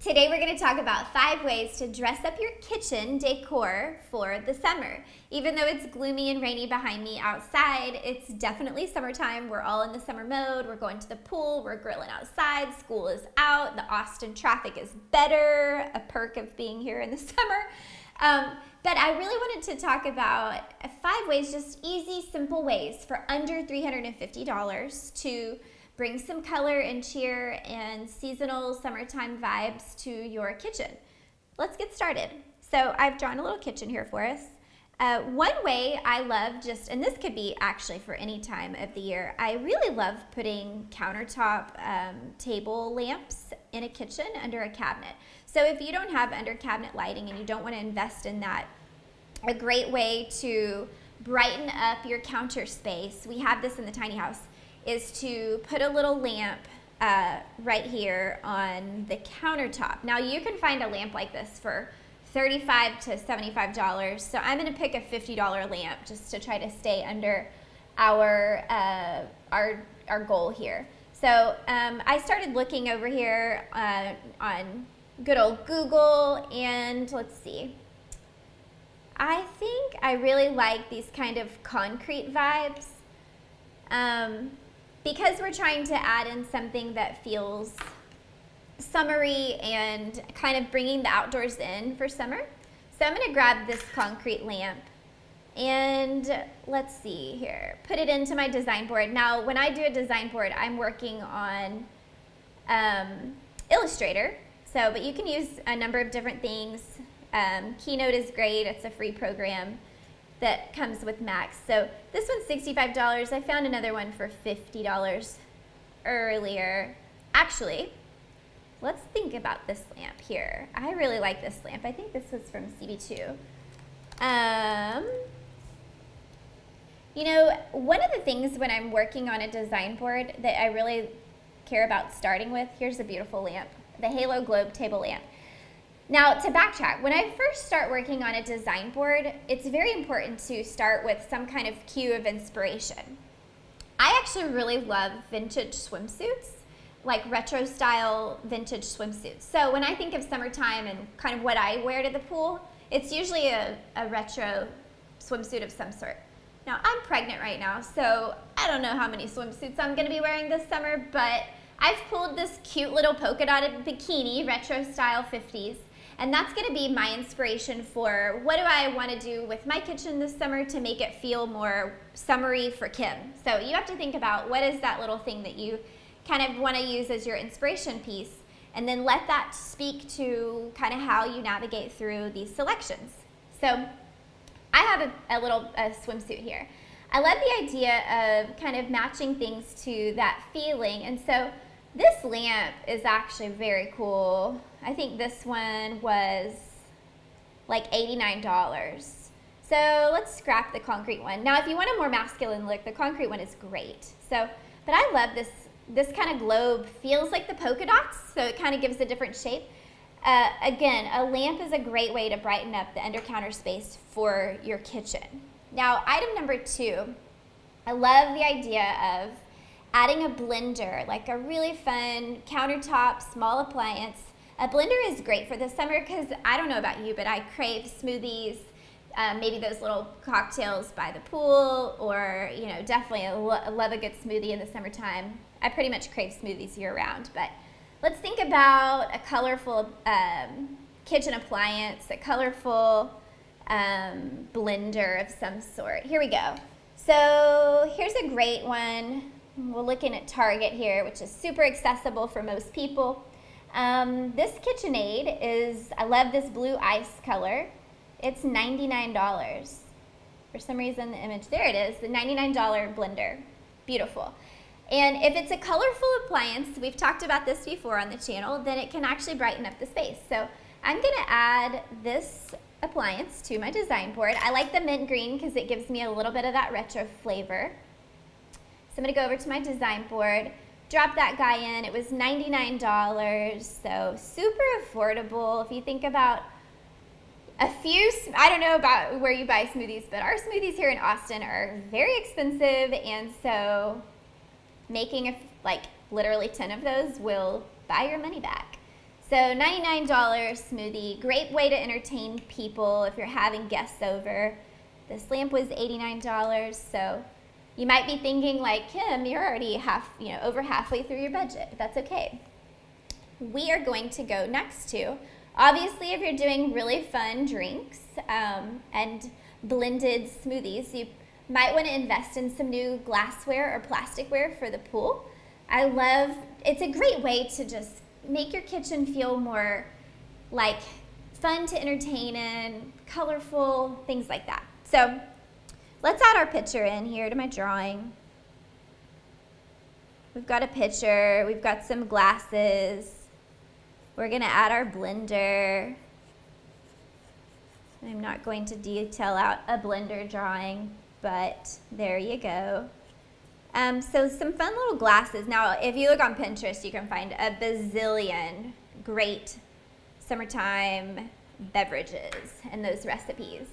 Today we're going to talk about 5 ways to dress up your kitchen decor for the summer. Even though it's gloomy and rainy behind me outside, it's definitely summertime. We're all in the summer mode. We're going to the pool. We're grilling outside. School is out. The Austin traffic is better, a perk of being here in the summer. But I really wanted to talk about 5 ways, just easy, simple ways for under $350 to bring some color and cheer and seasonal summertime vibes to your kitchen. Let's get started. So I've drawn a little kitchen here for us. One way I love and this could be actually for any time of the year, I really love putting countertop table lamps in a kitchen under a cabinet. So if you don't have under cabinet lighting and you don't want to invest in that, a great way to brighten up your counter space, we have this in the tiny house, is to put a little lamp right here on the countertop. Now you can find a lamp like this for $35 to $75. So I'm going to pick a $50 lamp just to try to stay under our goal here. So I started looking over here on good old Google, and let's see. I think I really like these kind of concrete vibes. Because we're trying to add in something that feels summery and kind of bringing the outdoors in for summer. So I'm going to grab this concrete lamp and let's see here, put it into my design board. Now, when I do a design board, I'm working on Illustrator. But you can use a number of different things. Keynote is great. It's a free program that comes with Max. So this one's $65. I found another one for $50 earlier. Actually, let's think about this lamp here. I really like this lamp. I think this was from CB2. You know, one of the things when I'm working on a design board that I really care about starting with, here's a beautiful lamp, the Halo Globe table lamp. Now, to backtrack, when I first start working on a design board, it's very important to start with some kind of cue of inspiration. I actually really love vintage swimsuits, like retro style vintage swimsuits. So when I think of summertime and kind of what I wear to the pool, it's usually a retro swimsuit of some sort. Now, I'm pregnant right now, so I don't know how many swimsuits I'm going to be wearing this summer, but I've pulled this cute little polka dotted bikini, retro style 50s. And that's going to be my inspiration for what do I want to do with my kitchen this summer to make it feel more summery for Kim. So you have to think about what is that little thing that you kind of want to use as your inspiration piece, and then let that speak to kind of how you navigate through these selections. So I have a little swimsuit here. I love the idea of kind of matching things to that feeling, and so this lamp is actually very cool. I think this one was like $89. So let's scrap the concrete one. Now, if you want a more masculine look, the concrete one is great. But I love this kind of globe. Feels like the polka dots, so it kind of gives a different shape. Again, a lamp is a great way to brighten up the under counter space for your kitchen. Now, item number 2, I love the idea of adding a blender, like a really fun countertop small appliance. A blender is great for the summer because I don't know about you, but I crave smoothies, maybe those little cocktails by the pool, or definitely love a good smoothie in the summertime. I pretty much crave smoothies year round. But let's think about a colorful kitchen appliance, a colorful blender of some sort. Here we go. So here's a great one. We're looking at Target here, which is super accessible for most people. This KitchenAid I love this blue ice color. It's $99. For some reason, the image, there it is, the $99 blender. Beautiful. And if it's a colorful appliance, we've talked about this before on the channel, then it can actually brighten up the space. So I'm going to add this appliance to my design board. I like the mint green because it gives me a little bit of that retro flavor. So I'm going to go over to my design board, drop that guy in. It was $99, so super affordable. If you think about I don't know about where you buy smoothies, but our smoothies here in Austin are very expensive, and so making like literally 10 of those will buy your money back. So $99 smoothie, great way to entertain people if you're having guests over. This lamp was $89, so you might be thinking like, Kim, you're already over halfway through your budget, but that's okay. We are going to go next to, obviously if you're doing really fun drinks and blended smoothies, you might want to invest in some new glassware or plasticware for the pool. It's a great way to just make your kitchen feel more like fun to entertain in, colorful, things like that. So let's add our pitcher in here to my drawing. We've got a pitcher, we've got some glasses. We're gonna add our blender. I'm not going to detail out a blender drawing, but there you go. So some fun little glasses. Now, if you look on Pinterest, you can find a bazillion great summertime beverages and those recipes.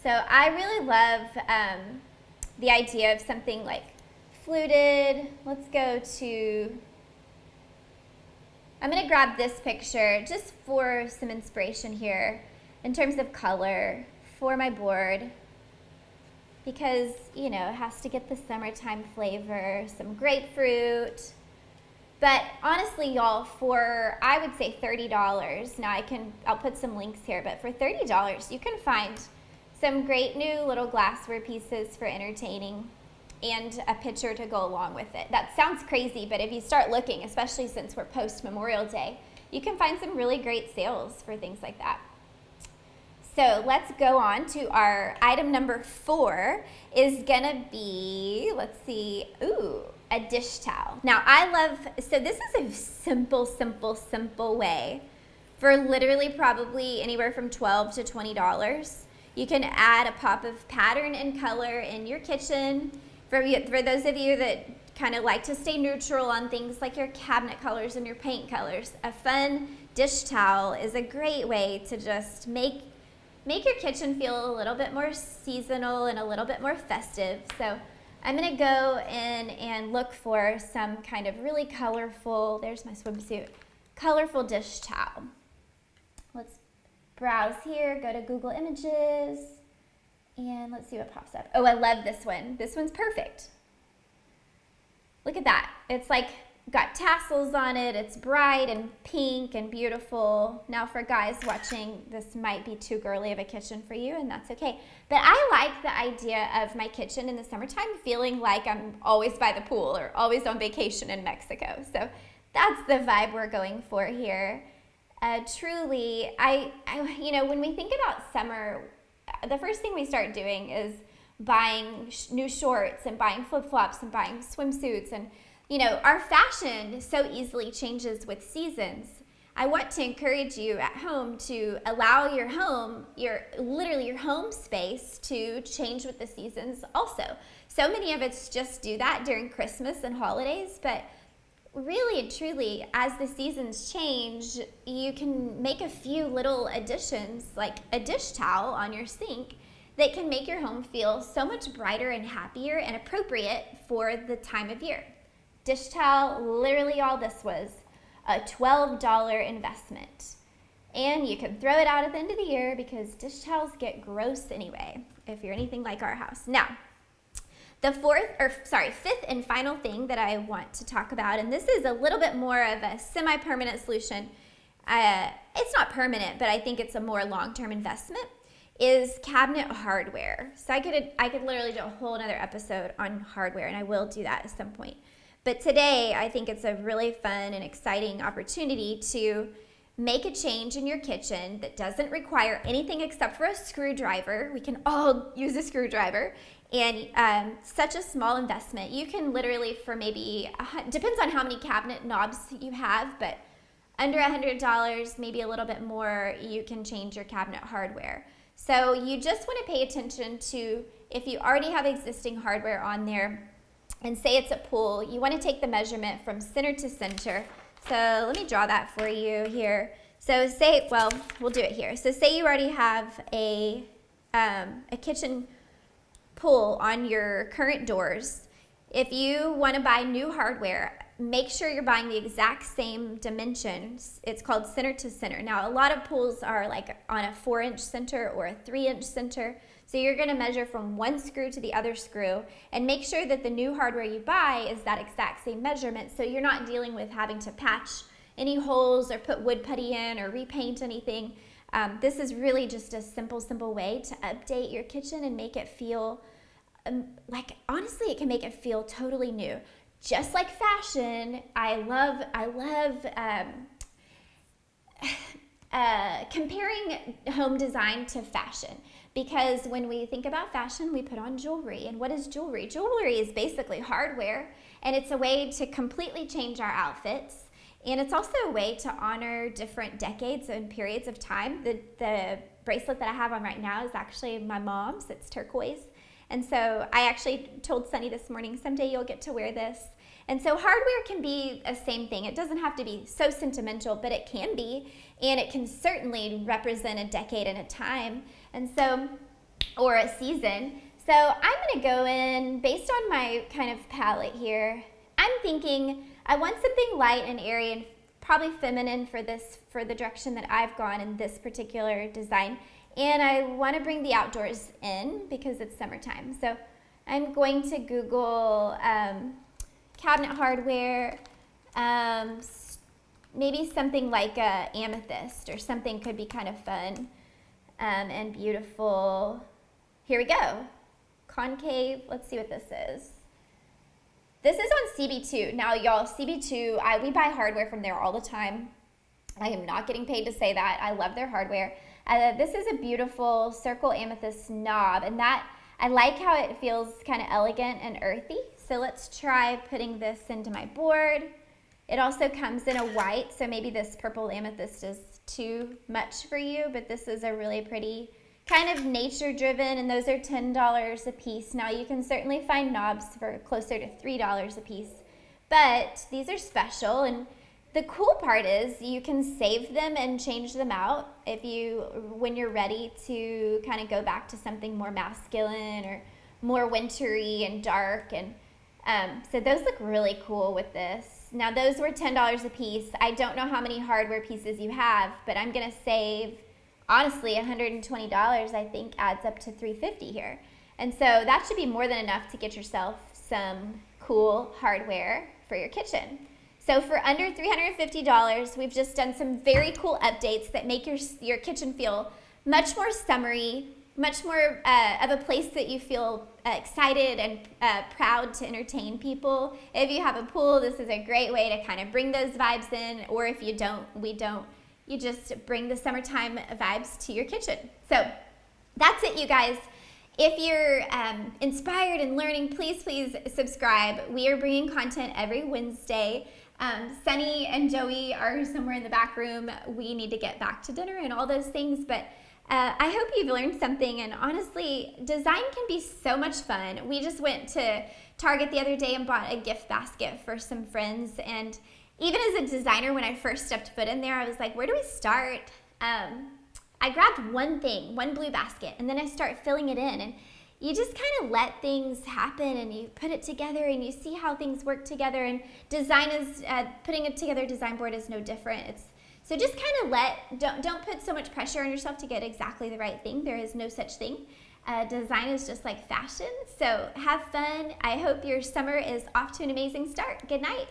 So I really love the idea of something like fluted. Let's go to, I'm going to grab this picture just for some inspiration here in terms of color for my board, because, it has to get the summertime flavor, some grapefruit. But honestly, y'all, for, I would say $30, now I'll put some links here, but for $30, you can find some great new little glassware pieces for entertaining and a pitcher to go along with it. That sounds crazy, but if you start looking, especially since we're post-Memorial Day, you can find some really great sales for things like that. So let's go on to our item number 4 is gonna be, let's see, a dish towel. Now so this is a simple way for literally probably anywhere from $12 to $20. You can add a pop of pattern and color in your kitchen. For those of you that kind of like to stay neutral on things like your cabinet colors and your paint colors, a fun dish towel is a great way to just make your kitchen feel a little bit more seasonal and a little bit more festive. So I'm gonna go in and look for some kind of really colorful, there's my swimsuit, colorful dish towel. Let's browse here, go to Google Images, and let's see what pops up. Oh, I love this one. This one's perfect. Look at that. It's like got tassels on it. It's bright and pink and beautiful. Now for guys watching, this might be too girly of a kitchen for you, and that's okay. But I like the idea of my kitchen in the summertime feeling like I'm always by the pool or always on vacation in Mexico. So that's the vibe we're going for here. Truly, when we think about summer, the first thing we start doing is buying new shorts and buying flip-flops and buying swimsuits, and our fashion so easily changes with seasons. I want to encourage you at home to allow your home, your home space to change with the seasons also. So many of us just do that during Christmas and holidays, but really and truly, as the seasons change, you can make a few little additions, like a dish towel on your sink, that can make your home feel so much brighter and happier and appropriate for the time of year. Dish towel, literally all this was a $12 investment. And you can throw it out at the end of the year because dish towels get gross anyway, if you're anything like our house. Now, the fifth and final thing that I want to talk about, and this is a little bit more of a semi-permanent solution. It's not permanent, but I think it's a more long-term investment, is cabinet hardware. So I could literally do a whole another episode on hardware, and I will do that at some point. But today, I think it's a really fun and exciting opportunity to make a change in your kitchen that doesn't require anything except for a screwdriver. We can all use a screwdriver. And such a small investment. You can literally, for maybe, depends on how many cabinet knobs you have, but under $100, maybe a little bit more, you can change your cabinet hardware. So you just want to pay attention to, if you already have existing hardware on there, and say it's a pool, you want to take the measurement from center to center. So let me draw that for you here. So we'll do it here. So say you already have a kitchen pull on your current doors. If you want to buy new hardware, make sure you're buying the exact same dimensions. It's called center to center. Now, a lot of pools are like on a 4-inch center or a 3-inch center. So you're going to measure from one screw to the other screw and make sure that the new hardware you buy is that exact same measurement, so you're not dealing with having to patch any holes or put wood putty in or repaint anything. This is really just a simple way to update your kitchen and make it feel like, honestly, it can make it feel totally new. Just like fashion, I love comparing home design to fashion, because when we think about fashion, we put on jewelry. And what is jewelry? Jewelry is basically hardware, and it's a way to completely change our outfits. And it's also a way to honor different decades and periods of time. The bracelet that I have on right now is actually my mom's. It's turquoise. And so I actually told Sunny this morning, someday you'll get to wear this. And so hardware can be a same thing. It doesn't have to be so sentimental, but it can be. And it can certainly represent a decade and a time. And so, or a season. So I'm gonna go in, based on my kind of palette here, I'm thinking I want something light and airy and probably feminine for the direction that I've gone in this particular design. And I want to bring the outdoors in because it's summertime. So I'm going to Google cabinet hardware, maybe something like a amethyst or something could be kind of fun and beautiful. Here we go. Concave, let's see what this is. This is on CB2. Now, y'all, CB2, we buy hardware from there all the time. I am not getting paid to say that. I love their hardware. This is a beautiful circle amethyst knob, and that I like how it feels kind of elegant and earthy. So let's try putting this into my board. It also comes in a white, so maybe this purple amethyst is too much for you, but this is a really pretty kind of nature driven, and those are $10 a piece. Now you can certainly find knobs for closer to $3 a piece, but these are special. And the cool part is you can save them and change them out when you're ready to kind of go back to something more masculine or more wintry and dark. And so those look really cool with this. Now those were $10 a piece. I don't know how many hardware pieces you have, but I'm gonna save, honestly, $120, I think, adds up to $350 here. And so that should be more than enough to get yourself some cool hardware for your kitchen. So for under $350, we've just done some very cool updates that make your kitchen feel much more summery, much more of a place that you feel excited and proud to entertain people. If you have a pool, this is a great way to kind of bring those vibes in, or if you don't, you just bring the summertime vibes to your kitchen. So that's it, you guys. If you're inspired and learning, please subscribe. We are bringing content every Wednesday. Sunny and Joey are somewhere in the back room. We need to get back to dinner and all those things, but I hope you've learned something. And honestly, design can be so much fun. We just went to Target the other day and bought a gift basket for some friends, and even as a designer, when I first stepped foot in there, I was like, where do we start? I grabbed one thing, one blue basket, and then I start filling it in. And you just kind of let things happen, and you put it together, and you see how things work together. And design is, putting it together, design board is no different. So just kind of don't put so much pressure on yourself to get exactly the right thing. There is no such thing. Design is just like fashion. So have fun. I hope your summer is off to an amazing start. Good night.